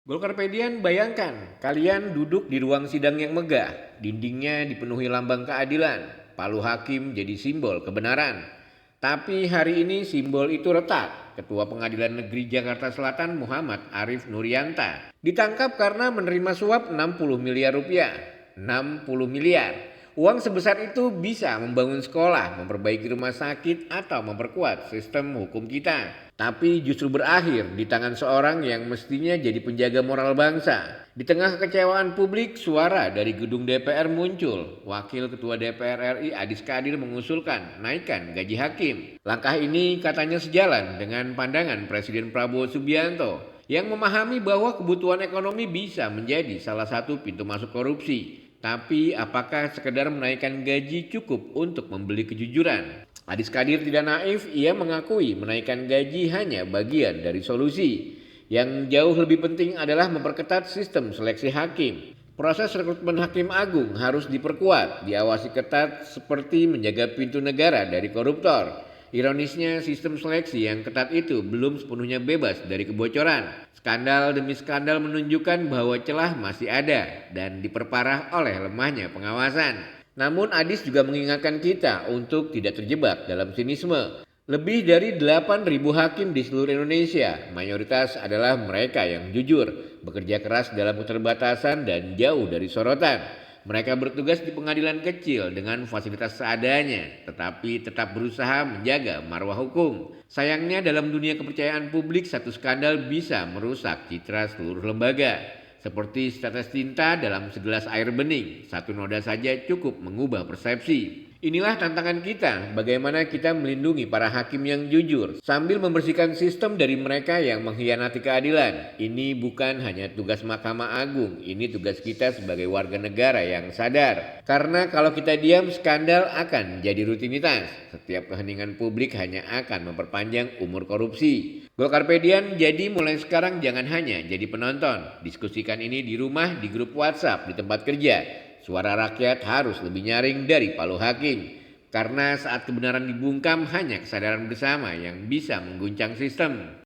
Golkarpedian, bayangkan kalian duduk di ruang sidang yang megah, dindingnya dipenuhi lambang keadilan, palu hakim jadi simbol kebenaran. Tapi hari ini simbol itu retak. Ketua Pengadilan Negeri Jakarta Selatan Muhammad Arif Nuryanta ditangkap karena menerima suap 60 miliar rupiah. 60 miliar. Uang sebesar itu bisa membangun sekolah, memperbaiki rumah sakit, atau memperkuat sistem hukum kita. Tapi justru berakhir di tangan seorang yang mestinya jadi penjaga moral bangsa. Di tengah kekecewaan publik, suara dari gedung DPR muncul. Wakil Ketua DPR RI Adis Kadir mengusulkan naikkan gaji hakim. Langkah ini katanya sejalan dengan pandangan Presiden Prabowo Subianto yang memahami bahwa kebutuhan ekonomi bisa menjadi salah satu pintu masuk korupsi. Tapi apakah sekedar menaikkan gaji cukup untuk membeli kejujuran? Adis Kadir tidak naif, ia mengakui menaikkan gaji hanya bagian dari solusi. Yang jauh lebih penting adalah memperketat sistem seleksi hakim. Proses rekrutmen hakim agung harus diperkuat, diawasi ketat seperti menjaga pintu negara dari koruptor. Ironisnya sistem seleksi yang ketat itu belum sepenuhnya bebas dari kebocoran. Skandal demi skandal menunjukkan bahwa celah masih ada dan diperparah oleh lemahnya pengawasan. Namun Adis juga mengingatkan kita untuk tidak terjebak dalam sinisme. Lebih dari 8.000 hakim di seluruh Indonesia, mayoritas adalah mereka yang jujur, bekerja keras dalam keterbatasan dan jauh dari sorotan. Mereka bertugas di pengadilan kecil dengan fasilitas seadanya, tetapi tetap berusaha menjaga marwah hukum. Sayangnya dalam dunia kepercayaan publik, satu skandal bisa merusak citra seluruh lembaga. Seperti setetes tinta dalam segelas air bening, satu noda saja cukup mengubah persepsi. Inilah tantangan kita, bagaimana kita melindungi para hakim yang jujur sambil membersihkan sistem dari mereka yang mengkhianati keadilan. Ini bukan hanya tugas Mahkamah Agung, ini tugas kita sebagai warga negara yang sadar. Karena kalau kita diam, skandal akan jadi rutinitas. Setiap keheningan publik hanya akan memperpanjang umur korupsi. Golkarpedian, jadi mulai sekarang jangan hanya jadi penonton. Diskusikan ini di rumah, di grup WhatsApp, di tempat kerja. Suara rakyat harus lebih nyaring dari palu hakim. Karena saat kebenaran dibungkam hanya kesadaran bersama yang bisa mengguncang sistem.